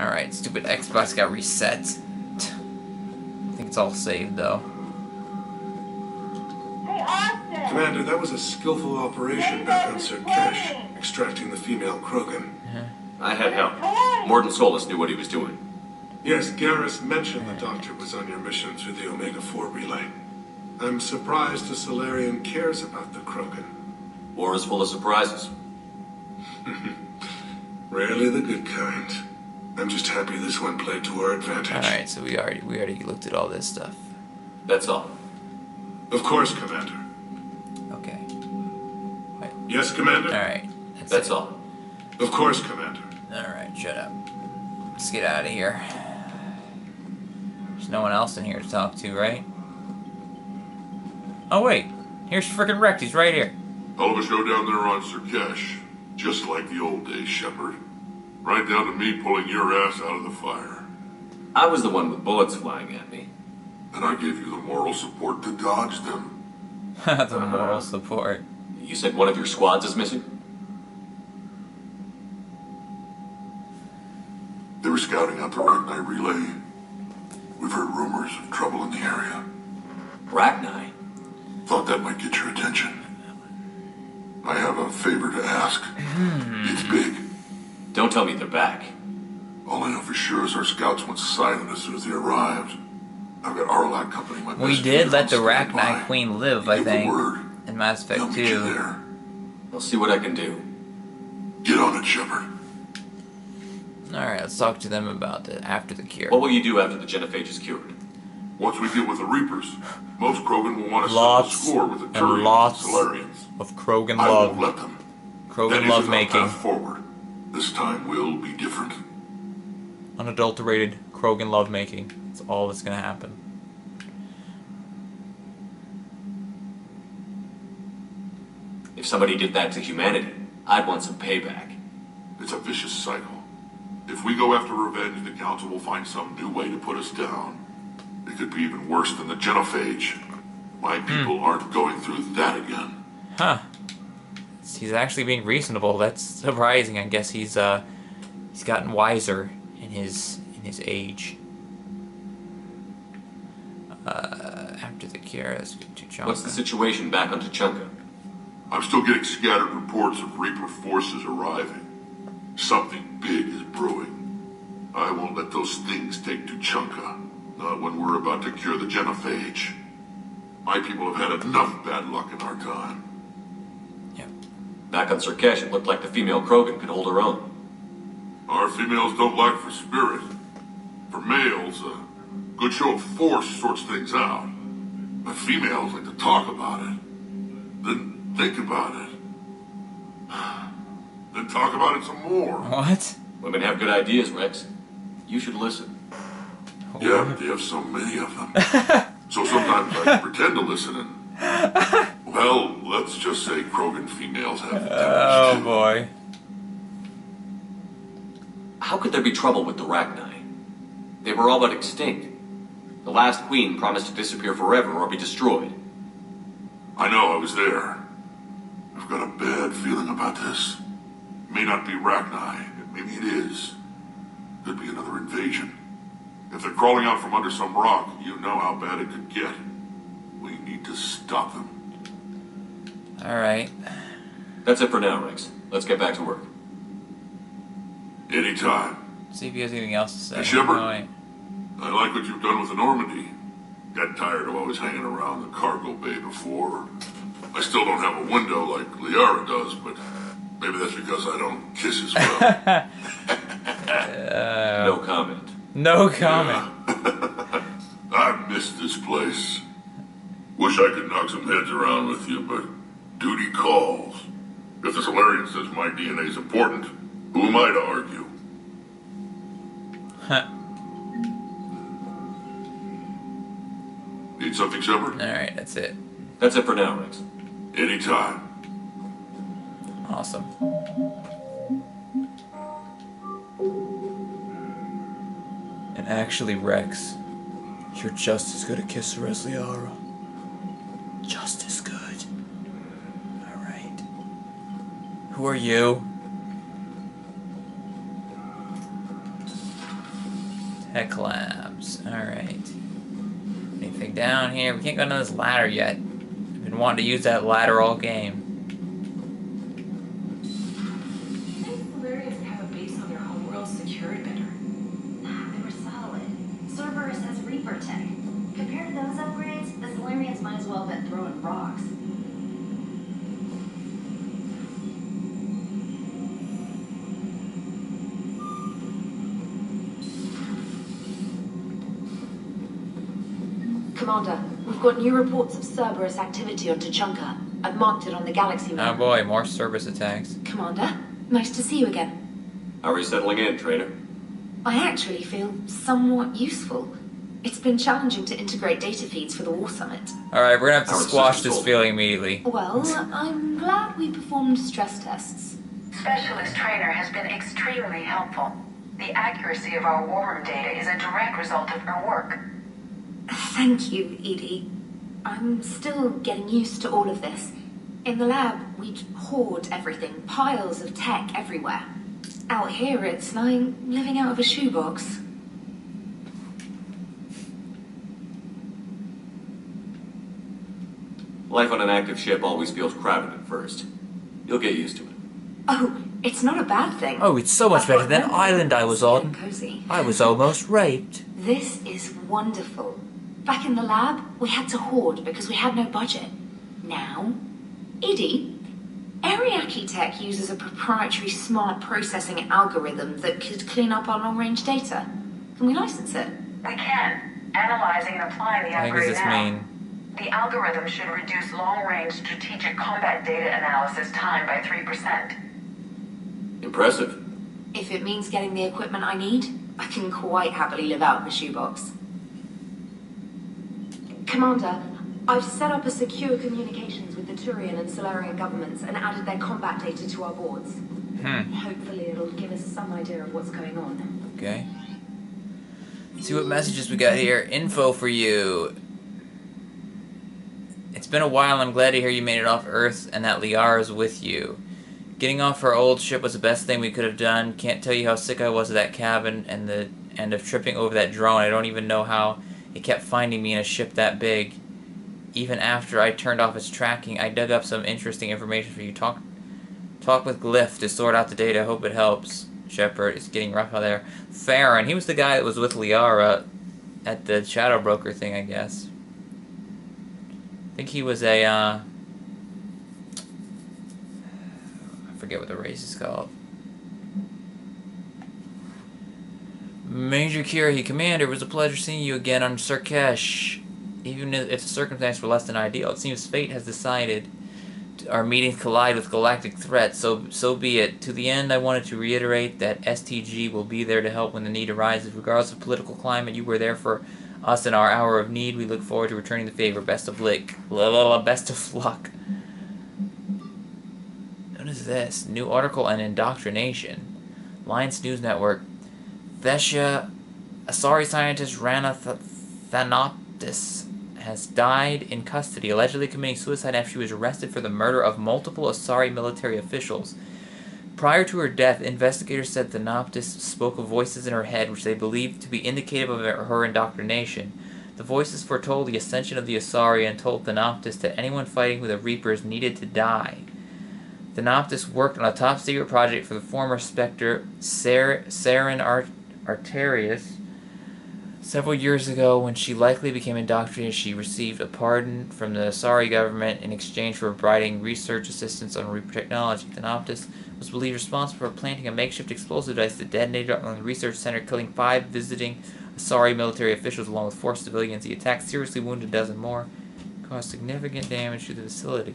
Alright, stupid Xbox got reset. I think it's all saved though. Hey, Austin! Commander, that was a skillful operation back on Cerberus, extracting the female Krogan. I had help. Morton Solus knew what he was doing. Yes, Garrus mentioned the Doctor was on your mission through the Omega-4 relay. I'm surprised a Solarian cares about the Krogan. War is full of surprises. Rarely the good kind. I'm just happy this one played to our advantage. Alright, so we already looked at all this stuff. That's all. Of course, Commander. Okay. Wait. Yes, Commander? Alright. That's all. Of course, Commander. Alright, shut up. Let's get out of here. There's no one else in here to talk to, right? Oh wait, here's frickin' Rex, he's right here. Hell of a show down there on Cerberus. Just like the old days, Shepard. Right down to me pulling your ass out of the fire. I was the one with bullets flying at me. And I gave you the moral support to dodge them. The moral support. You said one of your squads is missing? They were scouting out the Rachni relay. We've heard rumors of trouble in the area. Rachni? Thought that might get your attention. I have a favor to ask. It's big. Don't tell me they're back. All I know for sure is our scouts went silent as soon as they arrived. I've got Arlac Company. My We did let the Rachni Queen live, I think, in Mass Effect 2. I'll see what I can do. Get on it, Shepard. Alright, let's talk to them about it after the cure. What will you do after the genophage is cured? Once we deal with the Reapers, most Krogan will want to Lots settle the score with the and Turians lots and Solarians. of Krogan I love. won't let them. Krogan That love isn't our making. path forward. This time will be different. Unadulterated Krogan love making. That's all that's gonna happen. If somebody did that to humanity, I'd want some payback. It's a vicious cycle. If we go after revenge, the Council will find some new way to put us down. It could be even worse than the genophage. My people aren't going through that again. Huh. He's actually being reasonable. That's surprising. I guess he's gotten wiser in his age. After the cure, let's get to Chonka. What's the situation back on T'Chunka? I'm still getting scattered reports of Reaper forces arriving. Something big is brewing. I won't let those things take T'Chunka. Not when we're about to cure the genophage. My people have had enough bad luck in our time. Yep. Back on Cerberus, it looked like the female Krogan could hold her own. Our females don't lack for spirit. For males, a good show of force sorts things out. But females like to talk about it. Then think about it. Then talk about it some more. What? Women have good ideas, Rex. You should listen. Yeah, but they have so many of them. So sometimes I pretend to listen and... Well, let's just say Krogan females have Oh too. boy. How could there be trouble with the Rachni? They were all but extinct. The last queen promised to disappear forever or be destroyed. I know, I was there. I've got a bad feeling about this. It may not be Rachni. Maybe it is. Could be another invasion. If they're crawling out from under some rock, you know how bad it could get. We need to stop them. Alright. That's it for now, Rex. Let's get back to work. Anytime. See if he has anything else to say. Hey, Shepard. Oh, wait. I like what you've done with the Normandy. Got tired of always hanging around the cargo bay before. I still don't have a window like Liara does, but maybe that's because I don't kiss as well. No comment. No comment. Yeah. I miss this place. Wish I could knock some heads around with you, but duty calls. If the Solarian says my DNA is important, who am I to argue? Huh. Need something, Shepard? Alright, that's it. That's it for now, Rex. Anytime. Awesome. And actually, Rex, you're just as good a kisser as Liara. Just as good. Alright. Who are you? Tech labs. Alright. Anything down here? We can't go down this ladder yet. I've been wanting to use that ladder all game. I think Solarians have a base on their homeworld secured better. They were solid. Cerberus has Reaper tech. Compared to those upgrades, the Solarians might as well have been throwing rocks. Commander, we've got new reports of Cerberus activity on Tuchanka. I've marked it on the galaxy map. Oh boy, more Cerberus attacks. Commander, nice to see you again. How are you settling in, Trader? I actually feel somewhat useful. It's been challenging to integrate data feeds for the War Summit. Alright, we're gonna have to Our squash system's this old. feeling immediately. Well, I'm glad we performed stress tests. Specialist Trainer has been extremely helpful. The accuracy of our war room data is a direct result of her work. Thank you, Edie. I'm still getting used to all of this. In the lab, we'd hoard everything, piles of tech everywhere. Out here, it's like living out of a shoebox. Life on an active ship always feels crowded at first. You'll get used to it. Oh, it's not a bad thing. Oh, it's so much better than the island I was on. Cozy. I was almost raped. This is wonderful. Back in the lab, we had to hoard because we had no budget. Now, Edie, Ariake Tech uses a proprietary smart processing algorithm that could clean up our long-range data. Can we license it? We can. Analyzing and applying the What does upgrade this now. mean? The algorithm should reduce long-range strategic combat data analysis time by 3%. Impressive. If it means getting the equipment I need, I can quite happily live out of a shoebox. Commander, I've set up a secure communications with the Turian and Solarian governments and added their combat data to our boards. Hopefully it'll give us some idea of what's going on. Okay. Let's see what messages we got here. Info for you. It's been a while. I'm glad to hear you made it off Earth and that Liara's with you. Getting off our old ship was the best thing we could have done. Can't tell you how sick I was of that cabin and of tripping over that drone. I don't even know how it kept finding me in a ship that big. Even after I turned off its tracking, I dug up some interesting information for you. Talk with Glyph to sort out the data. Hope it helps. Shepard, it's getting rough out there. Farron, he was the guy that was with Liara at the Shadow Broker thing, I guess. I think he was a, I forget what the race is called. Major Kirahi, Commander, it was a pleasure seeing you again on Sarkesh. Even if the circumstances were less than ideal, it seems fate has decided our meetings collide with galactic threats, so be it. To the end, I wanted to reiterate that STG will be there to help when the need arises. Regardless of political climate, you were there for us in our hour of need. We look forward to returning the favor. Best of luck. Best of luck. What is this? New article on indoctrination. Alliance News Network. Thesha, Asari scientist Rana Thanoptis, has died in custody, allegedly committing suicide after she was arrested for the murder of multiple Asari military officials. Prior to her death, investigators said Thanoptis spoke of voices in her head which they believed to be indicative of her indoctrination. The voices foretold the ascension of the Asari and told Thanoptis that anyone fighting with the Reapers needed to die. Thanoptis worked on a top-secret project for the former Spectre, Saren Arterius. Several years ago, when she likely became indoctrinated, she received a pardon from the Asari government in exchange for providing research assistance on Reaper technology. Thanoptis was believed responsible for planting a makeshift explosive device that detonated on the research center, killing 5 visiting Asari military officials along with 4 civilians. The attack seriously wounded a dozen more, caused significant damage to the facility.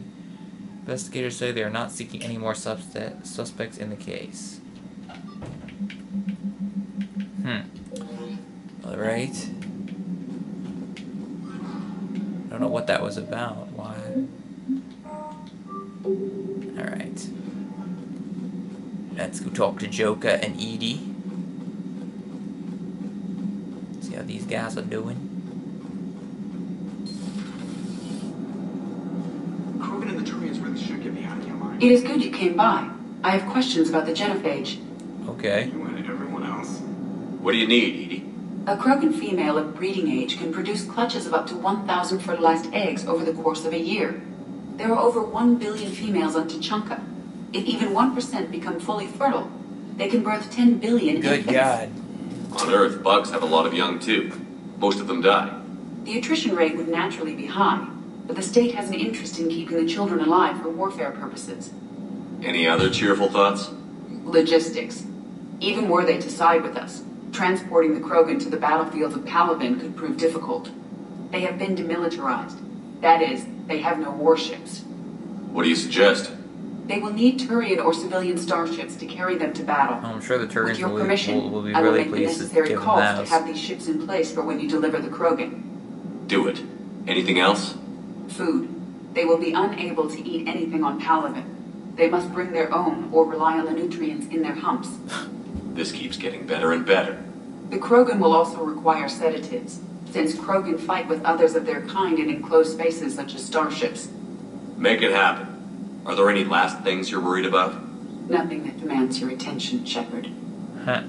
Investigators say they are not seeking any more suspects in the case. Alright. I don't know what that was about. Why? Alright. Let's go talk to Joka and Edie. See how these guys are doing. Krogan and the Turians really should get me out of here, line. It is good you came by. I have questions about the genophage. Okay. You and everyone else. What do you need, Edie? A Krogan female of breeding age can produce clutches of up to 1,000 fertilized eggs over the course of a year. There are over 1 billion females on Tuchanka. If even 1% become fully fertile, they can birth 10 billion Good infants. God. On Earth, bugs have a lot of young too. Most of them die. The attrition rate would naturally be high, but the state has an interest in keeping the children alive for warfare purposes. Any other cheerful thoughts? Logistics. Even were they to side with us, transporting the Krogan to the battlefields of Palaven could prove difficult. They have been demilitarized. That is, they have no warships. What do you suggest? They will need Turian or civilian starships to carry them to battle. I'm sure the With Turians your permission, will be I will really make the pleased to necessary give them calls to those. have these ships in place for when you deliver the Krogan. Do it. Anything else? Food. They will be unable to eat anything on Palaven. They must bring their own or rely on the nutrients in their humps. This keeps getting better and better. The Krogan will also require sedatives, since Krogan fight with others of their kind in enclosed spaces such as starships. Make it happen. Are there any last things you're worried about? Nothing that demands your attention, Shepard. Huh.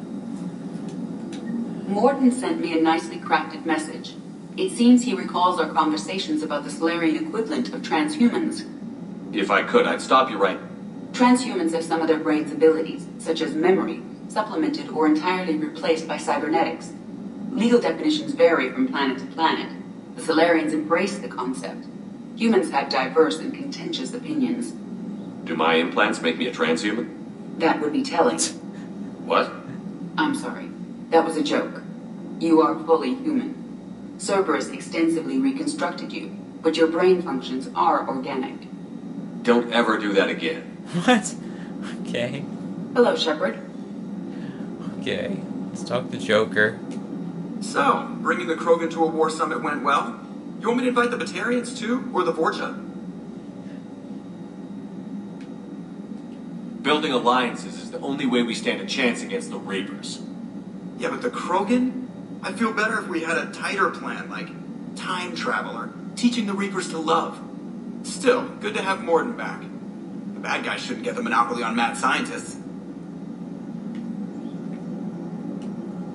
Morton sent me a nicely crafted message. It seems he recalls our conversations about the Solarian equivalent of transhumans. If I could, I'd stop you right... Transhumans have some of their brain's abilities, such as memory, supplemented or entirely replaced by cybernetics. Legal definitions vary from planet to planet. The Solarians embrace the concept. Humans have diverse and contentious opinions. Do my implants make me a transhuman? That would be telling. What? I'm sorry. That was a joke. You are fully human. Cerberus extensively reconstructed you, but your brain functions are organic. Don't ever do that again. What? Okay. Hello, Shepard. Okay. Let's talk to Joker. So, bringing the Krogan to a war summit went well? You want me to invite the Batarians too, or the Vorcha? Building alliances is the only way we stand a chance against the Reapers. Yeah, but the Krogan? I'd feel better if we had a tighter plan, like time travel or teaching the Reapers to love. Still, good to have Morden back. The bad guys shouldn't get the monopoly on mad scientists.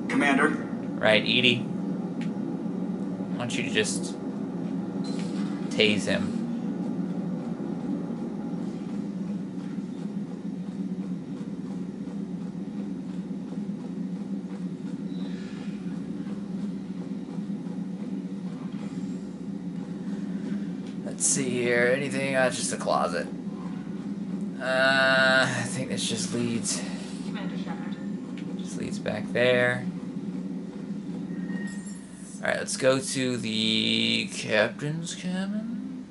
Commander? Right, Edie. I want you to just tase him. Let's see here. Anything? Just a closet. I think this just leads. Commander Shepard. Just leads back there. Alright, let's go to the captain's cabin.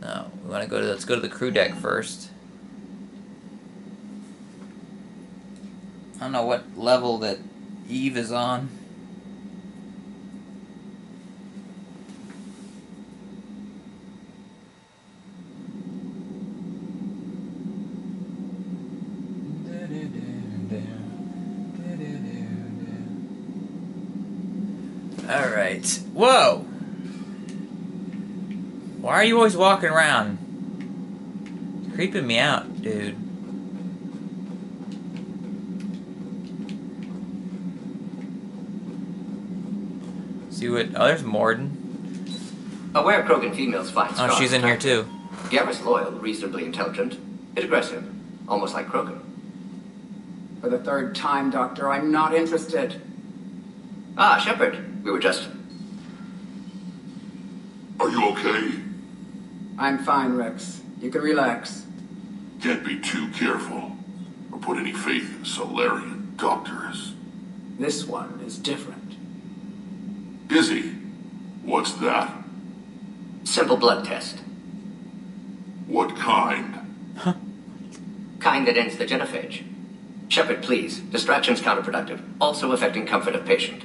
No, we want to go to. Let's go to the crew deck first. I don't know what level that Eve is on. Alright. Whoa! Why are you always walking around? You're creeping me out, dude. See what... Oh, there's Morden. Aware Krogan females fight strong. Oh, she's in here too. Garrus loyal, reasonably intelligent, bit aggressive, almost like Krogan. For the third time, Doctor, I'm not interested. Ah, Shepard, we were just... Are you okay? I'm fine, Rex. You can relax. Can't be too careful, or put any faith in Solarian doctors. This one is different. Is he? What's that? Simple blood test. What kind? Kind that ends the genophage. Shepard, please. Distraction's counterproductive, also affecting comfort of patient.